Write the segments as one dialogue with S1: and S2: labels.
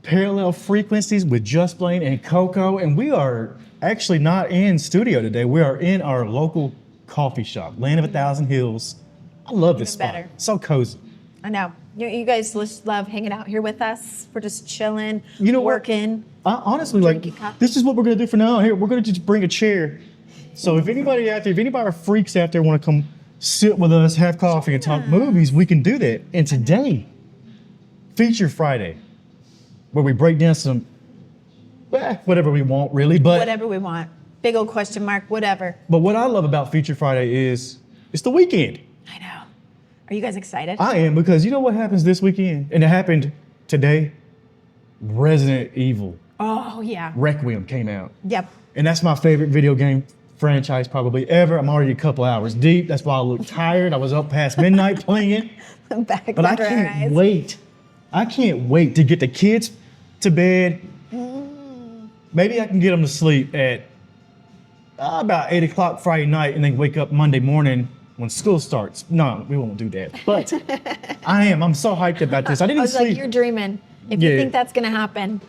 S1: Parallel Frequencies with Just Blane and Coco, and we are actually not in studio today. We are in our local coffee shop, Land of a Thousand Hills. I love this spot.
S2: Better.
S1: So cozy.
S2: I know. You guys just love hanging out here with us. We're just chilling, working.
S1: Honestly, like, this is what we're gonna do for now. Here, we're gonna just bring a chair. So if anybody out there, if anybody freaks out there want to come sit with us, have coffee, and talk movies, we can do that. And today, Feature Friday, where we break down some, whatever we want, really. But
S2: whatever we want. Big old question mark, whatever.
S1: But what I love about Feature Friday is it's the weekend.
S2: I know. Are you guys excited?
S1: I am, because you know what happens this weekend? And it happened today. Resident Evil.
S2: Oh, yeah.
S1: Requiem came out.
S2: Yep.
S1: And that's my favorite video game franchise probably ever. I'm already a couple hours deep. That's why I look tired. I was up past midnight playing it.
S2: I'm back.
S1: But I can't wait. I can't wait to get the kids to bed. Maybe I can get them to sleep at about 8 o'clock Friday night and then wake up Monday morning when school starts. No, we won't do that. But I'm so hyped about this. I didn't sleep.
S2: Like, you're dreaming. If you think that's gonna happen,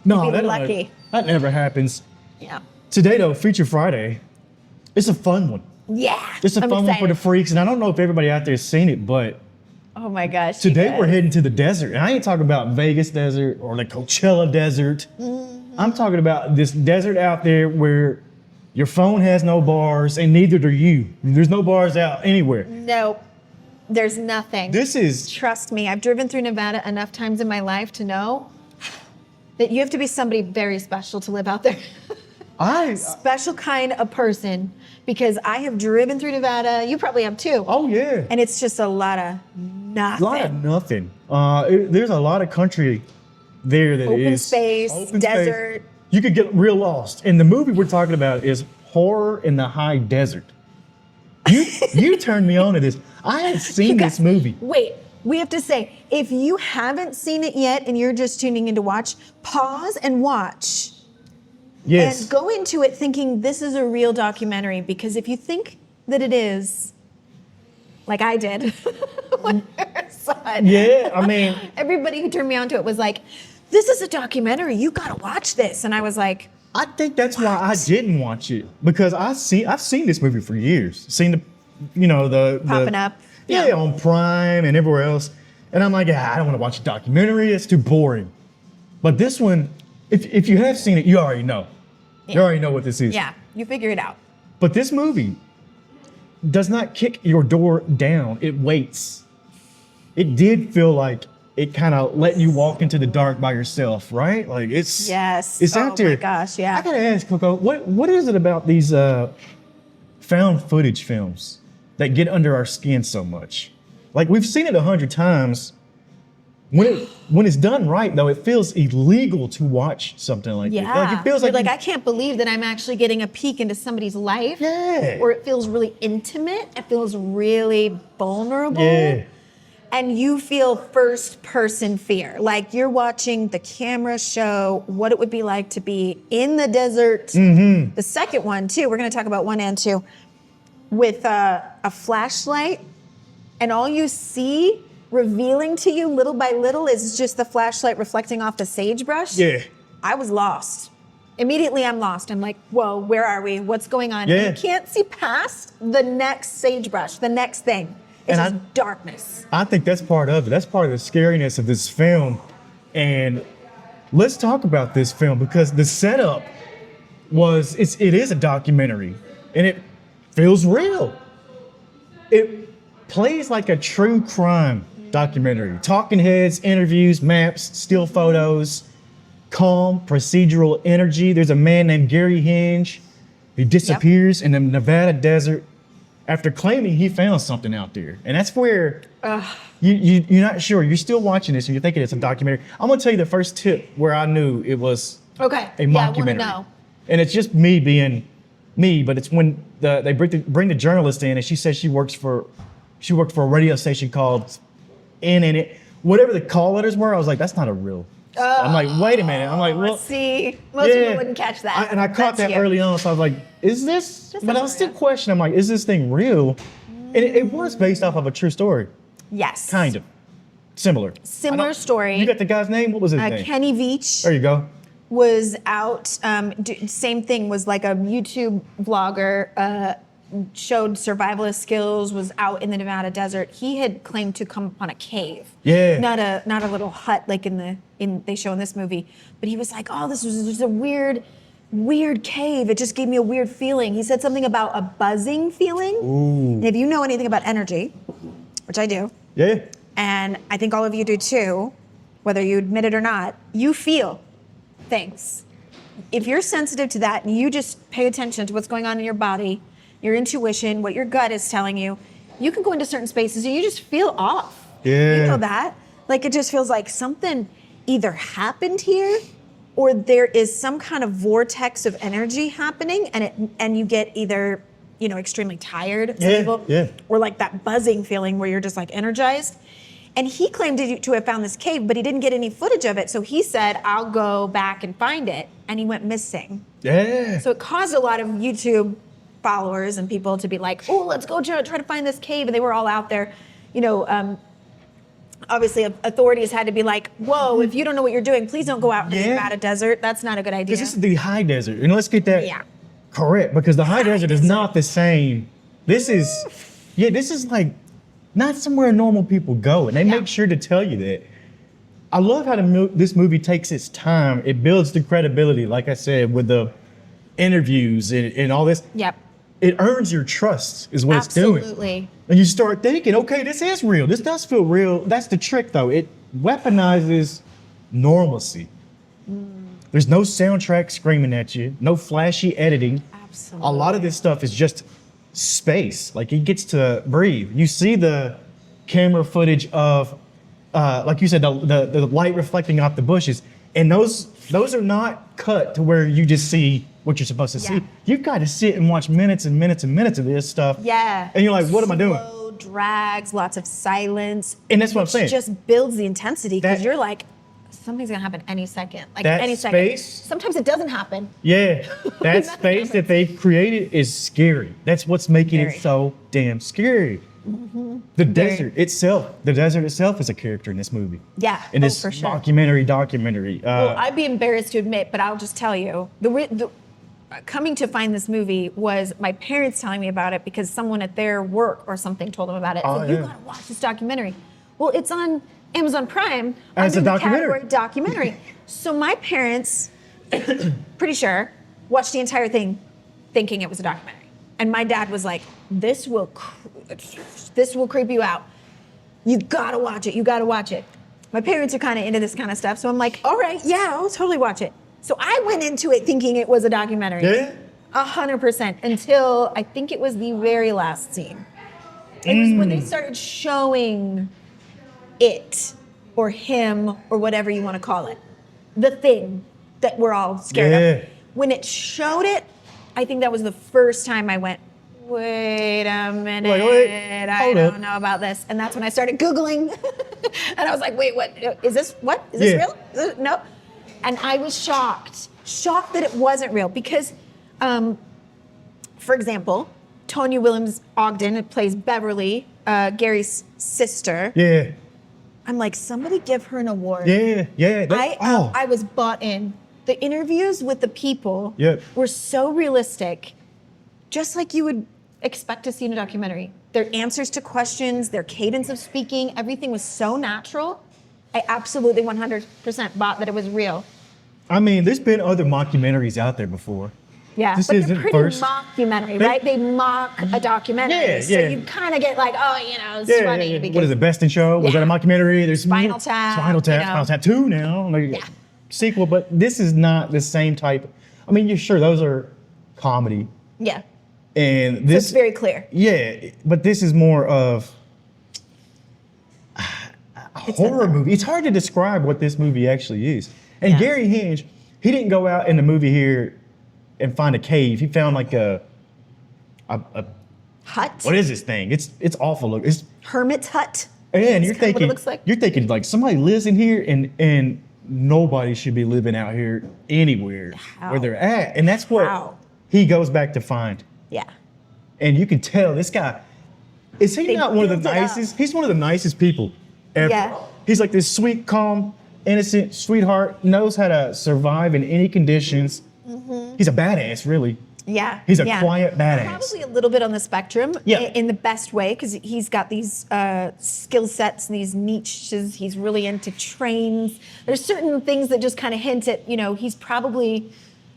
S2: you'd be lucky.
S1: That never happens.
S2: Yeah.
S1: Today though, Feature Friday, it's a fun one.
S2: Yeah.
S1: It's a fun one for the freaks. And I don't know if everybody out there has seen it, but
S2: oh my gosh.
S1: today we're heading to the desert. And I ain't talking about Vegas desert or the Coachella desert. I'm talking about this desert out there where your phone has no bars and neither do you. There's no bars out anywhere.
S2: Nope. There's nothing. Trust me, I've driven through Nevada enough times in my life to know that you have to be somebody very special to live out there. Special kind of person, because I have driven through Nevada. You probably have too.
S1: Oh yeah.
S2: And it's just a lot of nothing.
S1: A lot of nothing. There's a lot of country there that
S2: open
S1: is
S2: space, desert.
S1: You could get real lost. And the movie we're talking about is Horror in the High Desert. You turned me on to this. I had seen this movie.
S2: Wait, we have to say, if you haven't seen it yet and you're just tuning in to watch, pause and watch.
S1: Yes.
S2: And go into it thinking this is a real documentary, because if you think that it is, like I did when I saw it.
S1: Yeah, I mean.
S2: Everybody who turned me on to it was like, this is a documentary, you gotta watch this. And I was like,
S1: I think that's why I didn't watch it, because I've seen this movie for years. Seen the
S2: popping up.
S1: Yeah, on Prime and everywhere else. And I'm like, I don't want to watch a documentary. It's too boring. But this one, if you have seen it, you already know. Yeah. You already know what this is.
S2: Yeah, you figure it out.
S1: But this movie does not kick your door down. It waits. It did feel like it kind of let you walk into the dark by yourself, right? Like it's out there.
S2: Oh my gosh, yeah.
S1: I gotta ask, Coco, what is it about these found footage films that get under our skin so much? Like, we've seen it 100 times. When it's done right, though, it feels illegal to watch something like this. Like, it feels
S2: like I can't believe that I'm actually getting a peek into somebody's life.
S1: Yeah.
S2: Or it feels really intimate. It feels really vulnerable.
S1: Yeah.
S2: And you feel first person fear. Like you're watching the camera show what it would be like to be in the desert.
S1: Mm-hmm.
S2: The second one, too, we're going to talk about 1 and 2, with a flashlight, and all you see revealing to you little by little is just the flashlight reflecting off the sagebrush.
S1: Yeah.
S2: I was lost. Immediately I'm lost. I'm like, whoa, where are we? What's going on?
S1: Yeah.
S2: And you can't see past the next sagebrush, the next thing. It's just darkness.
S1: I think that's part of it. That's part of the scariness of this film. And let's talk about this film, because the setup it is a documentary and it feels real. It plays like a true crime documentary. Talking heads, interviews, maps, still photos, calm, procedural energy. There's a man named Gary Hinge who disappears in the Nevada desert after claiming he found something out there. And that's where you're not sure. You're still watching this and you're thinking it's a documentary. I'm gonna tell you the first tip where I knew it was a mockumentary.
S2: Yeah, I wanna know.
S1: And it's just me being me, but it's when they bring the journalist in, and she says she worked for a radio station called whatever the call letters were. I was like, that's not a real. I'm like, wait a minute. I'm like, well,
S2: see, most people wouldn't catch that.
S1: I caught that early on, so I was like, is this? But I was still questioning. I'm like, is this thing real? And it was based off of a true story.
S2: Yes.
S1: Kind of. Similar.
S2: Similar story.
S1: You got the guy's name? What was his name?
S2: Kenny Veach.
S1: There you go.
S2: Was out, same thing, was like a YouTube vlogger, showed survivalist skills, was out in the Nevada desert. He had claimed to come upon a cave.
S1: Yeah.
S2: Not a little hut like they show in this movie. But he was like, oh, this was just a weird cave. It just gave me a weird feeling. He said something about a buzzing feeling.
S1: Ooh.
S2: And if you know anything about energy, which I do.
S1: Yeah.
S2: And I think all of you do too, whether you admit it or not, you feel things. If you're sensitive to that and you just pay attention to what's going on in your body, your intuition, what your gut is telling you, you can go into certain spaces and you just feel off.
S1: Yeah.
S2: You know that? Like it just feels like something either happened here or there is some kind of vortex of energy happening and you get either, extremely tired, or like that buzzing feeling where you're just like energized. And he claimed to have found this cave, but he didn't get any footage of it. So he said, I'll go back and find it. And he went missing.
S1: Yeah.
S2: So it caused a lot of YouTube followers and people to be like, oh, let's go try to find this cave. And they were all out there. Obviously authorities had to be like, whoa, if you don't know what you're doing, please don't go out in the Nevada desert. That's not a good idea.
S1: Because this is the high desert. And let's get that correct. Because the high desert is not the same. This is like, not somewhere normal people go, and they make sure to tell you that. I love how this movie takes its time. It builds the credibility, like I said, with the interviews and all this.
S2: Yep.
S1: It earns your trust, is what it's doing.
S2: Absolutely.
S1: And you start thinking, okay, this is real. This does feel real. That's the trick, though. It weaponizes normalcy. There's no soundtrack screaming at you, no flashy editing.
S2: Absolutely.
S1: A lot of this stuff is just space. Like, he gets to breathe. You see the camera footage of, like you said, the light reflecting off the bushes, and those are not cut to where you just see what you're supposed to see. You've got to sit and watch minutes and minutes and minutes of this stuff.
S2: Yeah.
S1: And you're like, what am I doing?
S2: Slow drags, lots of silence.
S1: And that's what I'm saying.
S2: It just builds the intensity because you're like, something's gonna happen any second. Like
S1: that
S2: any second.
S1: Space,
S2: sometimes it doesn't happen.
S1: Yeah. That space that they've created is scary. That's what's making it so damn scary. Mm-hmm. The desert itself is a character in this movie.
S2: Yeah.
S1: In this
S2: for sure.
S1: documentary.
S2: Well, I'd be embarrassed to admit, but I'll just tell you, the coming to find this movie was my parents telling me about it because someone at their work or something told them about it. So you gotta watch this documentary. Well, it's on Amazon Prime
S1: as a documentary.
S2: Documentary. So my parents, pretty sure, watched the entire thing thinking it was a documentary. And my dad was like, this will creep you out. You gotta watch it. You gotta watch it. My parents are kind of into this kind of stuff. So I'm like, all right, yeah, I'll totally watch it. So I went into it thinking it was a documentary.
S1: Yeah?
S2: 100%, until I think it was the very last scene. It was when they started showing it or him or whatever you want to call it. The thing that we're all scared of. When it showed it, I think that was the first time I went, wait a minute, I don't know about this. And that's when I started Googling. And I was like, wait, what? Is this real? No. And I was shocked that it wasn't real because, for example, Tonya Williams Ogden plays Beverly, Gary's sister.
S1: Yeah.
S2: I'm like, somebody give her an award.
S1: Yeah.
S2: I was bought in. The interviews with the people were so realistic, just like you would expect to see in a documentary. Their answers to questions, their cadence of speaking, everything was so natural. I absolutely 100% bought that it was real.
S1: I mean, there's been other mockumentaries out there before.
S2: Yeah,
S1: this
S2: but
S1: isn't
S2: they're pretty
S1: first.
S2: mockumentary, right? They mock a documentary. So you kind of get like, it's funny. Because
S1: what is it, Best in Show? Was that a mockumentary? There's
S2: Spinal Tap.
S1: Spinal Tap 2 now. Sequel, but this is not the same type. I mean, you're sure those are comedy.
S2: Yeah.
S1: And this
S2: it's very clear.
S1: Yeah, but this is more of a horror movie. It's hard to describe what this movie actually is. And Gary Hinge, he didn't go out in the movie here and find a cave. He found like a
S2: hut.
S1: What is this thing? It's awful. Look, it's
S2: hermit's hut.
S1: And you're thinking,
S2: what it looks like.
S1: You're thinking like somebody lives in here, and nobody should be living out here anywhere where they're at. And that's what he goes back to find.
S2: Yeah.
S1: And you can tell this guy, is he not one of the nicest? He's one of the nicest people ever.
S2: Yeah.
S1: He's like this sweet, calm, innocent sweetheart, knows how to survive in any conditions. He's a badass, really.
S2: Yeah.
S1: He's a quiet badass.
S2: Probably a little bit on the spectrum in the best way, because he's got these skill sets and these niches. He's really into trains. There's certain things that just kind of hint at, he's probably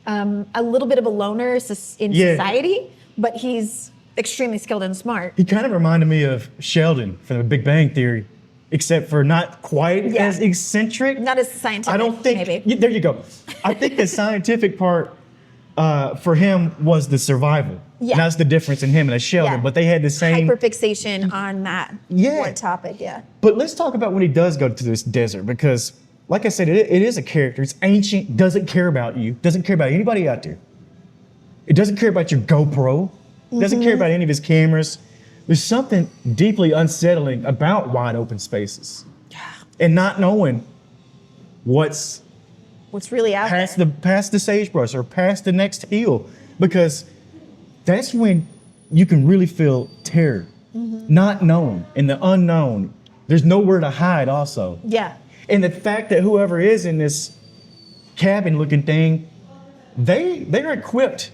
S2: a little bit of a loner in society, but he's extremely skilled and smart.
S1: He kind of reminded me of Sheldon from The Big Bang Theory, except for not quite as eccentric.
S2: Not as scientific,
S1: I don't think,
S2: maybe.
S1: There you go. I think the scientific part for him was the survival.
S2: Yeah.
S1: And that's the difference in him and a Sheldon, but they had the same...
S2: hyperfixation on that one topic,
S1: But let's talk about when he does go to this desert, because like I said, it is a character. It's ancient, doesn't care about you, doesn't care about anybody out there. It doesn't care about your GoPro, doesn't care about any of his cameras. There's something deeply unsettling about wide open spaces and not knowing what's
S2: really out there.
S1: Past the sagebrush or past the next hill, because that's when you can really feel terror, not knowing, and the unknown. There's nowhere to hide also.
S2: Yeah.
S1: And the fact that whoever is in this cabin looking thing, they're equipped.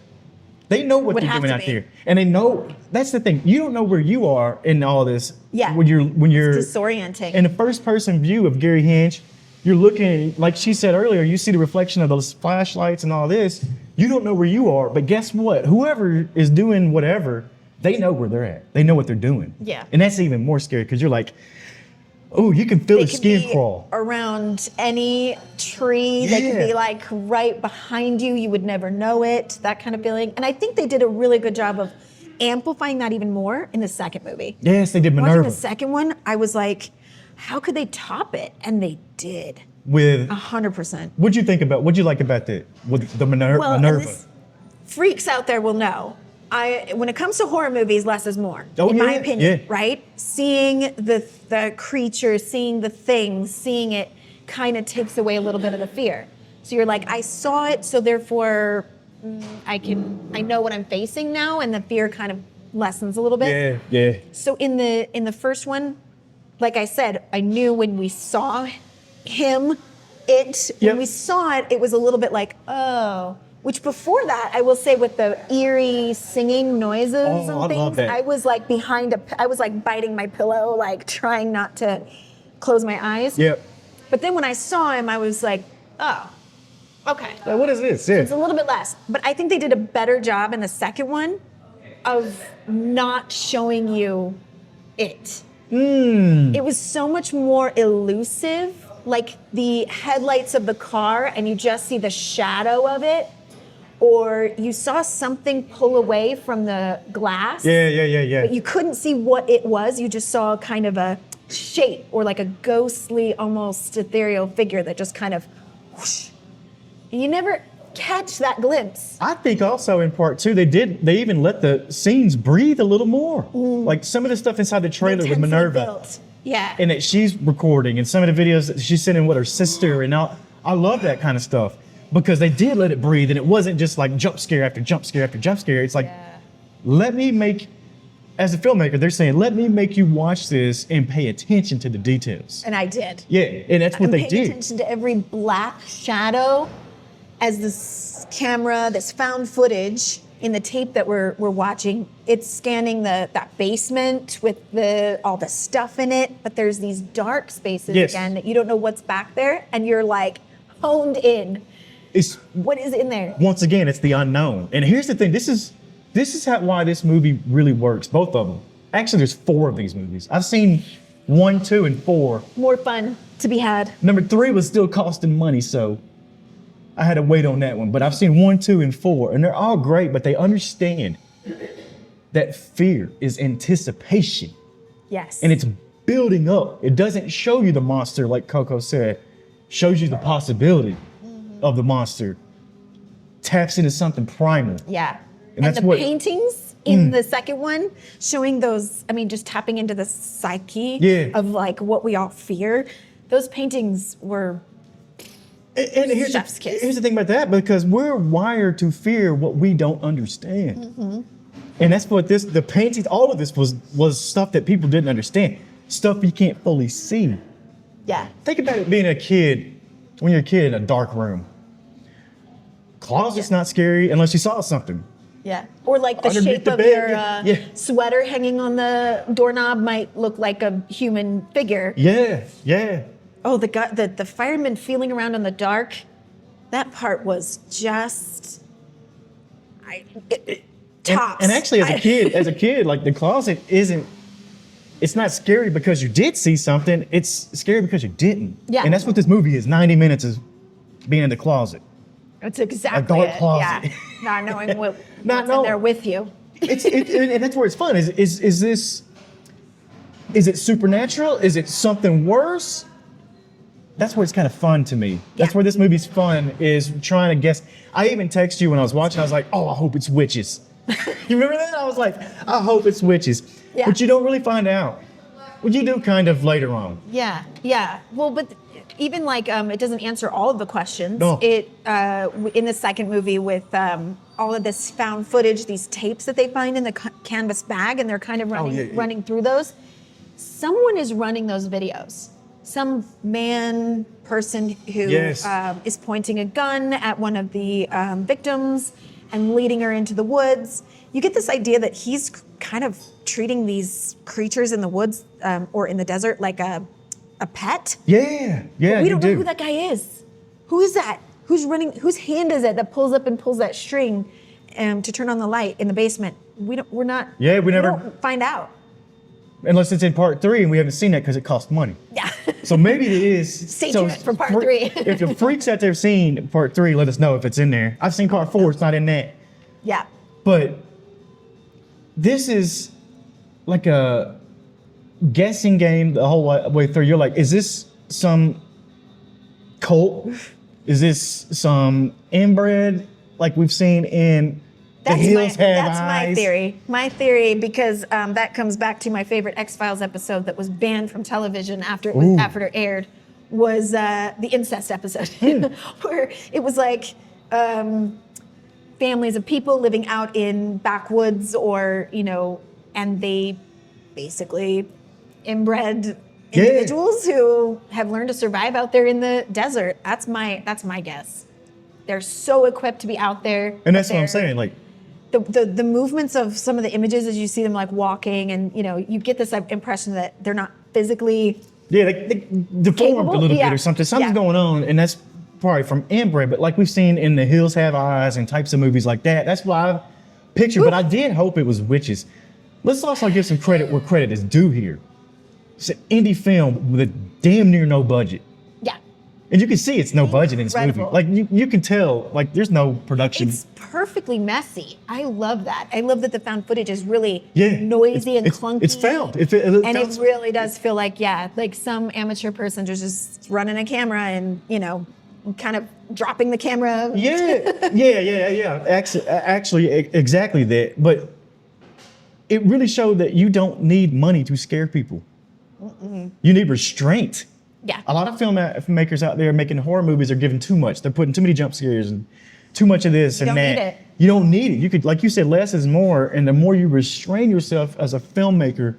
S1: They know what they're doing out there. And they know, that's the thing. You don't know where you are in all this.
S2: Yeah.
S1: When you're
S2: it's disorienting.
S1: In the first person view of Gary Hinge, you're looking, like she said earlier, you see the reflection of those flashlights and all this. You don't know where you are, but guess what? Whoever is doing whatever, they know where they're at. They know what they're doing.
S2: Yeah.
S1: And that's even more scary, because you're like, oh, you can feel the skin crawl.
S2: Around any tree. They could be like right behind you. You would never know it. That kind of feeling. And I think they did a really good job of amplifying that even more in the second movie.
S1: Yes, they did Minerva.
S2: Watching the second one, I was like, how could they top it? And they did.
S1: With
S2: 100%.
S1: What'd you like about that? With the Minerva?
S2: Well, and this, freaks out there will know. When it comes to horror movies, less is more, in my opinion, right? Seeing the creature, seeing the thing, seeing it kind of takes away a little bit of the fear. So you're like, I saw it, so therefore I know what I'm facing now, and the fear kind of lessens a little bit.
S1: Yeah.
S2: So in the first one, like I said, I knew when we saw him, when we saw it, it was a little bit like, oh. Which before that, I will say, with the eerie singing noises and things, I was like I was like biting my pillow, like trying not to close my eyes.
S1: Yep.
S2: But then when I saw him, I was like, oh, okay.
S1: Like, what is this?
S2: It's a little bit less. But I think they did a better job in the second one of not showing you it. It was so much more elusive, like the headlights of the car, and you just see the shadow of it. Or you saw something pull away from the glass.
S1: Yeah.
S2: But you couldn't see what it was. You just saw kind of a shape, or like a ghostly, almost ethereal figure that just kind of whoosh. And you never catch that glimpse.
S1: I think also in part two, they even let the scenes breathe a little more. Like some of the stuff inside the trailer with Minerva.
S2: Built. Yeah.
S1: And that she's recording, and some of the videos that she's sending with her sister. And I love that kind of stuff. Because they did let it breathe, and it wasn't just like jump scare after jump scare after jump scare. It's like, as a filmmaker, they're saying, let me make you watch this and pay attention to the details.
S2: And I did.
S1: Yeah, and that's what they did.
S2: Paying attention to every black shadow as this camera, this found footage in the tape that we're watching, it's scanning that basement with all the stuff in it, but there's these dark spaces again that you don't know what's back there, and you're like honed in. What is in there?
S1: Once again, it's the unknown. And here's the thing, this is why this movie really works, both of them. Actually, there's 4 of these movies. I've seen 1, 2, and 4.
S2: More fun to be had.
S1: Number 3 was still costing money, so I had to wait on that one. But I've seen 1, 2, and 4, and they're all great, but they understand that fear is anticipation.
S2: Yes.
S1: And it's building up. It doesn't show you the monster, like Coco said. Shows you the possibility of the monster. Taps into something primal.
S2: Yeah.
S1: And that's
S2: the paintings in the second one, showing those, just tapping into the psyche of like what we all fear. Those paintings were chef's kiss.
S1: Here's the thing about that, because we're wired to fear what we don't understand. And that's what the paintings, all of this was stuff that people didn't understand. Stuff you can't fully see.
S2: Yeah.
S1: Think about it being a kid, when you're a kid in a dark room. Closet's not scary unless you saw something.
S2: Yeah. Or like the
S1: Underneath
S2: shape
S1: the
S2: of
S1: bed,
S2: your sweater hanging on the doorknob might look like a human figure.
S1: Yeah, yeah.
S2: Oh, the fireman feeling around in the dark, that part was just tops.
S1: And actually, as a kid, like the closet it's not scary because you did see something. It's scary because you didn't.
S2: Yeah.
S1: And that's what this movie is. 90 minutes is being in the closet.
S2: It's exactly
S1: A dark
S2: it.
S1: closet.
S2: Yeah. Not knowing what's
S1: Not
S2: in there with you.
S1: And that's where it's fun. Is it supernatural? Is it something worse? That's where it's kind of fun to me. That's where this movie's fun, is trying to guess. I even texted you when I was watching. I was like, oh, I hope it's witches. You remember that? I was like, I hope it's witches.
S2: Yeah.
S1: But you don't really find out. Well, you do kind of later on.
S2: Yeah, yeah. Well, but even like it doesn't answer all of the questions.
S1: No.
S2: It in the second movie with all of this found footage, these tapes that they find in the canvas bag, and they're kind of running through those. Someone is running those videos. Some person who is pointing a gun at one of the victims and leading her into the woods. You get this idea that he's kind of treating these creatures in the woods or in the desert like a pet.
S1: Yeah,
S2: but we don't know who that guy is. Who is that? Who's running? Whose hand is it that pulls up and pulls that string to turn on the light in the basement? We don't find out.
S1: Unless it's in part 3 and we haven't seen that because it costs money.
S2: Yeah.
S1: So maybe it is.
S2: Stay tuned for part 3.
S1: If the freaks out there seen part 3, let us know if it's in there. I've seen part 4, it's not in that.
S2: Yeah.
S1: But this is like a guessing game the whole way through. You're like, is this some cult? Is this some inbred like we've seen in The Hills Have Eyes?
S2: That's my theory. My theory, because that comes back to my favorite X-Files episode that was banned from television after it aired, was the incest episode, where it was like families of people living out in backwoods, or and they basically inbred individuals who have learned to survive out there in the desert. That's my guess. They're so equipped to be out there,
S1: and that's what I'm saying. Like,
S2: the movements of some of the images as you see them like walking, and you get this impression that they're not physically
S1: they deformed a little bit or something. Something's going on, and that's probably from inbred. But like we've seen in The Hills Have Eyes and types of movies like that, that's what I pictured. But I did hope it was witches. Let's also give some credit where credit is due here. It's an indie film with a damn near no budget.
S2: Yeah.
S1: And you can see it's no budget in this movie. Like you can tell, like there's no production.
S2: It's perfectly messy. I love that. I love that the found footage is really noisy and clunky.
S1: It's found.
S2: It really does feel like some amateur person just running a camera and kind of dropping the camera.
S1: Yeah. Actually, exactly that. But it really showed that you don't need money to scare people. You need restraint.
S2: Yeah.
S1: A lot of filmmakers out there making horror movies are giving too much. They're putting too many jump scares and too much of this and that.
S2: You don't need it.
S1: You don't need it. You could, like you said, less is more. And the more you restrain yourself as a filmmaker,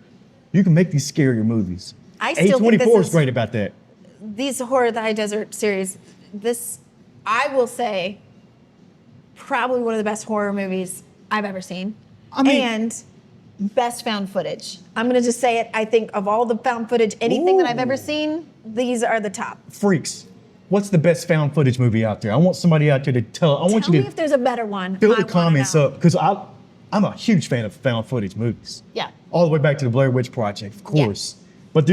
S1: you can make these scarier movies.
S2: I still think
S1: A24 is great about that.
S2: These Horror of the High Desert series, I will say, probably one of the best horror movies I've ever seen. And best found footage. I'm going to just say it. I think of all the found footage, anything that I've ever seen, these are the top.
S1: Freaks. What's the best found footage movie out there? I want somebody out there to tell
S2: me if there's a better one.
S1: Fill the comments up, because I'm a huge fan of found footage movies.
S2: Yeah.
S1: All the way back to the Blair Witch Project, of course. Yeah. But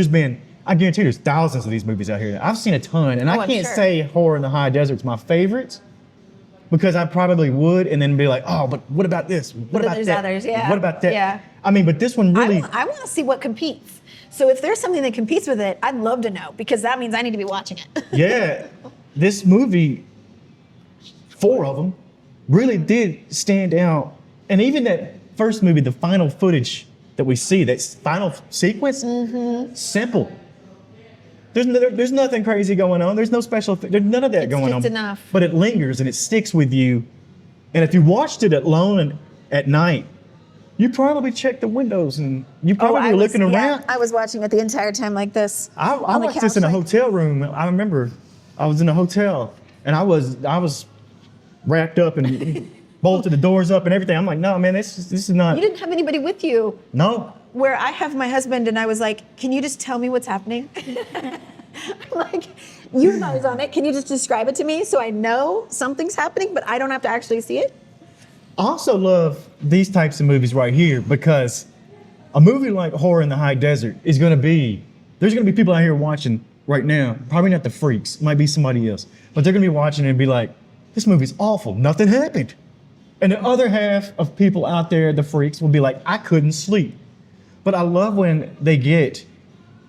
S1: I guarantee you there's thousands of these movies out here. I've seen a ton, and I can't say Horror in the High Desert's my favorite, because I probably would, and then be like, oh, but what about this? What about that?
S2: Others, yeah.
S1: What about that?
S2: Yeah.
S1: I mean, but this one really...
S2: I want to see what competes. So if there's something that competes with it, I'd love to know, because that means I need to be watching it.
S1: Yeah. This movie, 4 of them, really did stand out. And even that first movie, the final footage that we see, that final sequence, simple. There's nothing crazy going on. There's no special thing. There's none of that going on.
S2: It's enough.
S1: But it lingers and it sticks with you. And if you watched it alone and at night, you probably checked the windows and you probably were looking around.
S2: I was watching it the entire time like this.
S1: I watched this in a hotel room. I remember I was in a hotel and I was wrapped up and bolted the doors up and everything. I'm like, no, man, this is not.
S2: You didn't have anybody with you.
S1: No.
S2: Where I have my husband and I was like, can you just tell me what's happening? I'm like, you're not on it. Can you just describe it to me so I know something's happening, but I don't have to actually see it?
S1: I also love these types of movies right here because a movie like Horror in the High Desert is going to be, there's going to be people out here watching right now, probably not the freaks, might be somebody else, but they're going to be watching and be like, this movie's awful, nothing happened. And the other half of people out there, the freaks, will be like, I couldn't sleep. But I love when they get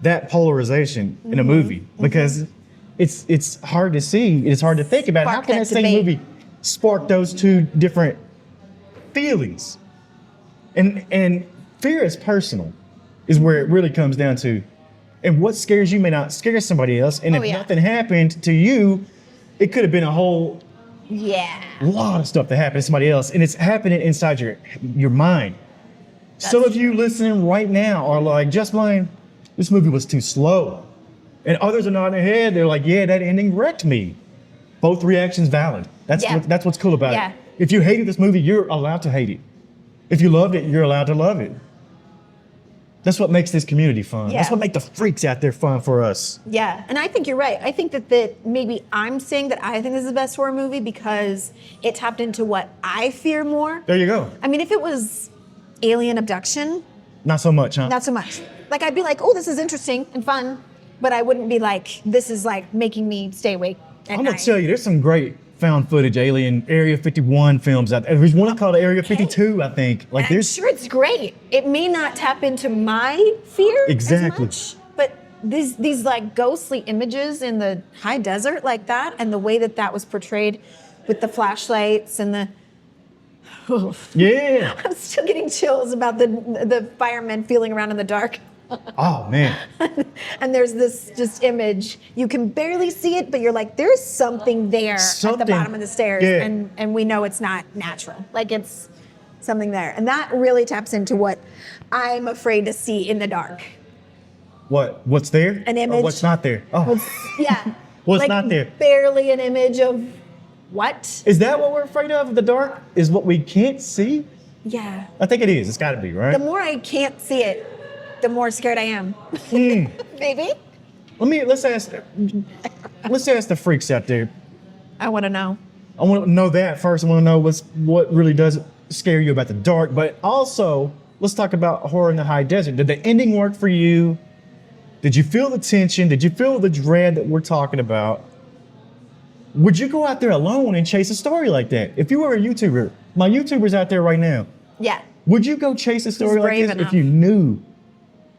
S1: that polarization in a movie because it's hard to see, it's hard to think about. How can that same movie spark those two different feelings? And fear is personal, is where it really comes down to. And what scares you may not scare somebody else. And if nothing happened to you, it could have been a whole lot of stuff that happened to somebody else. And it's happening inside your mind. Some of you listening right now are like, Just Blane, this movie was too slow. And others are nodding their head. They're like, yeah, that ending wrecked me. Both reactions valid. That's what's cool about it. If you hated this movie, you're allowed to hate it. If you loved it, you're allowed to love it. That's what makes this community fun. That's what makes the freaks out there fun for us.
S2: Yeah, and I think you're right. I think that maybe I'm saying that I think this is the best horror movie because it tapped into what I fear more.
S1: There you go.
S2: I mean, if it was alien abduction.
S1: Not so much, huh?
S2: Not so much. Like, I'd be like, oh, this is interesting and fun, but I wouldn't be like, this is like making me stay awake at night.
S1: I'm gonna tell you, there's some great found footage alien Area 51 films out there. There's one called Area 52, I think. Like,
S2: I'm sure it's great. It may not tap into my fear as much, but these like ghostly images in the high desert like that, and the way that was portrayed with the flashlights and the
S1: yeah.
S2: I'm still getting chills about the firemen feeling around in the dark.
S1: Oh, man.
S2: And there's this just image. You can barely see it, but you're like, there's something there at the bottom of the stairs.
S1: Yeah.
S2: And we know it's not natural. Like, it's something there. And that really taps into what I'm afraid to see in the dark.
S1: What's there?
S2: An image.
S1: Or what's not there? Oh. What's
S2: like
S1: not there?
S2: Barely an image of what?
S1: Is that what we're afraid of? The dark is what we can't see?
S2: Yeah.
S1: I think it is. It's got to be, right?
S2: The more I can't see it, the more scared I am. Maybe.
S1: Let's ask the freaks out there.
S2: I want to know.
S1: I want to know that first. I want to know what really does scare you about the dark. But also, let's talk about Horror in the High Desert. Did the ending work for you? Did you feel the tension? Did you feel the dread that we're talking about? Would you go out there alone and chase a story like that? If you were a YouTuber, my YouTubers out there right now.
S2: Yeah.
S1: Would you go chase a story like this if you knew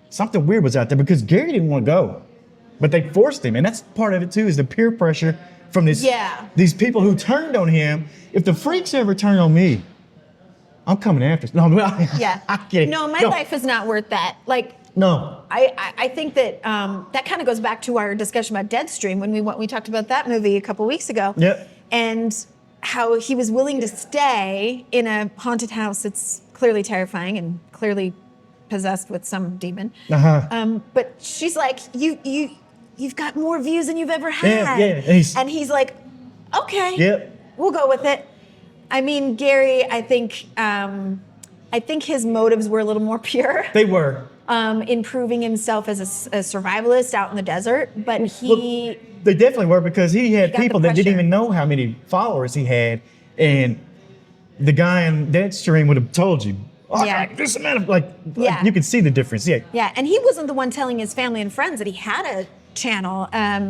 S1: something weird was out there? Because Gary didn't want to go, but they forced him. And that's part of it too, is the peer pressure from these people who turned on him. If the freaks ever turn on me, I'm coming after. No, I get it.
S2: No, my life is not worth that. Like,
S1: no.
S2: I think that that kind of goes back to our discussion about Deadstream when we talked about that movie a couple weeks ago.
S1: Yep.
S2: And how he was willing to stay in a haunted house that's clearly terrifying and clearly possessed with some demon. But she's like, you've got more views than you've ever had.
S1: Yeah.
S2: And he's like, okay, we'll go with it. I mean, Gary, I think his motives were a little more pure.
S1: They were.
S2: In proving himself as a survivalist out in the desert, but
S1: they definitely were, because he had people that didn't even know how many followers he had, and the guy in Deadstream would have told you, this amount of you could see the difference.
S2: Yeah, and he wasn't the one telling his family and friends that he had a channel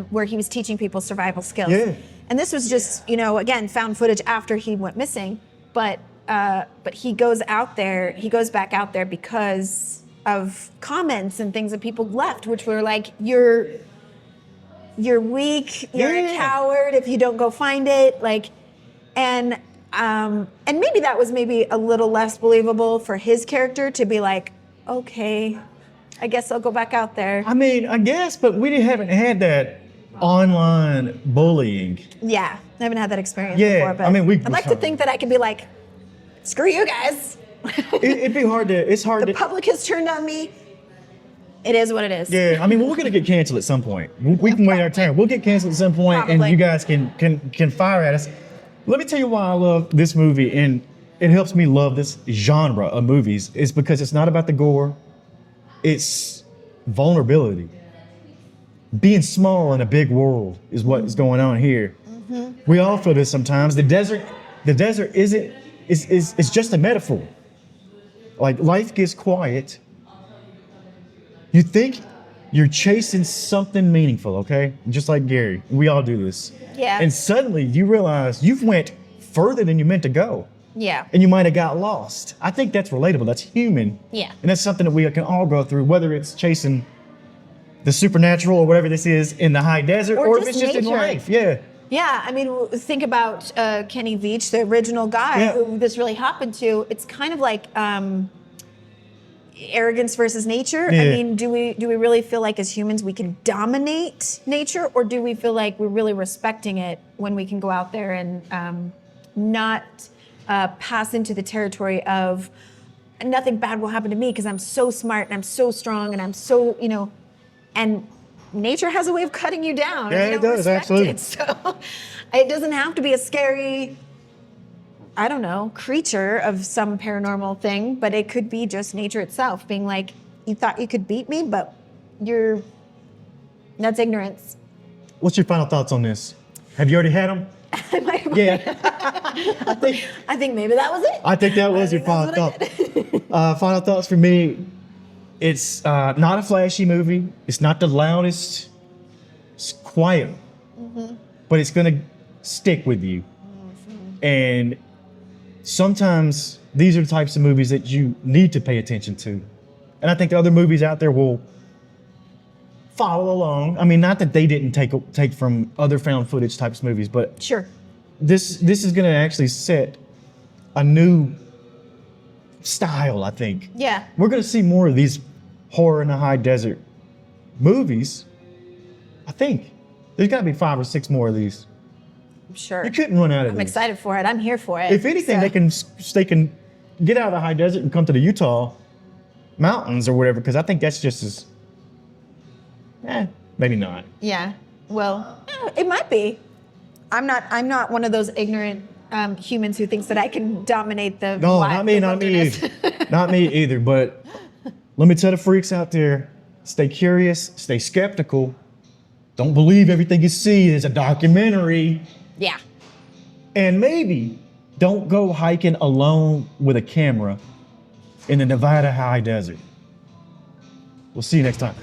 S2: where he was teaching people survival skills.
S1: Yeah.
S2: And this was just, again, found footage after he went missing, but he goes back out there because of comments and things that people left, which were like, you're weak, you're a coward if you don't go find it. Like, and maybe that was maybe a little less believable for his character to be like, okay, I guess I'll go back out there.
S1: I mean, I guess, but we haven't had that online bullying.
S2: Yeah, I haven't had that experience before, but
S1: I mean,
S2: I'd like to think that I could be like, screw you guys.
S1: It'd be hard to. It's hard
S2: The
S1: to.
S2: public has turned on me. It is what it is.
S1: Yeah, I mean, we're gonna get canceled at some point. We can wait our turn. We'll get canceled at some point, and you guys can fire at us. Let me tell you why I love this movie, and it helps me love this genre of movies. Is because it's not about the gore. It's vulnerability. Being small in a big world is what is going on here. We all feel this sometimes. The desert isn't. It's just a metaphor. Like life gets quiet. You think you're chasing something meaningful, okay? Just like Gary. We all do this.
S2: Yeah.
S1: And suddenly you realize you've went further than you meant to go.
S2: Yeah.
S1: And you might have got lost. I think that's relatable. That's human.
S2: Yeah.
S1: And that's something that we can all go through, whether it's chasing the supernatural or whatever this is in the high desert, or if it's just in
S2: nature.
S1: life. Yeah.
S2: Yeah, I mean, think about Kenny Veach, the original guy who this really happened to. It's kind of like arrogance versus nature.
S1: Yeah.
S2: I mean, do we really feel like as humans we can dominate nature, or do we feel like we're really respecting it when we can go out there and not pass into the territory of nothing bad will happen to me because I'm so smart and I'm so strong and I'm so, and nature has a way of cutting you down.
S1: Yeah, it does, absolutely.
S2: It. So it doesn't have to be a scary, I don't know, creature of some paranormal thing, but it could be just nature itself being like, you thought you could beat me, but that's ignorance.
S1: What's your final thoughts on this? Have you already had them?
S2: I might have.
S1: Yeah.
S2: I think maybe that was it.
S1: I think that was your final thought. Final thoughts for me. It's not a flashy movie. It's not the loudest. It's quiet, but it's gonna stick with you. And sometimes these are the types of movies that you need to pay attention to. And I think the other movies out there will follow along. I mean, not that they didn't take from other found footage types of movies, but
S2: Sure.
S1: this is gonna actually set a new style, I think.
S2: Yeah.
S1: We're gonna see more of these horror in the high desert movies. I think there's gotta be 5 or 6 more of these.
S2: I'm sure.
S1: You couldn't run out of
S2: I'm
S1: these.
S2: excited for it. I'm here for it.
S1: If anything,
S2: So-
S1: they can get out of the high desert and come to the Utah mountains or whatever, because I think that's just as, maybe not.
S2: Yeah. Well, it might be. I'm not one of those ignorant humans who thinks that I can dominate the
S1: No,
S2: wild,
S1: not me,
S2: the
S1: not me
S2: wilderness.
S1: either. Not me either, but let me tell the freaks out there, stay curious, stay skeptical. Don't believe everything you see is a documentary.
S2: Yeah.
S1: And maybe don't go hiking alone with a camera in the Nevada high desert. We'll see you next time.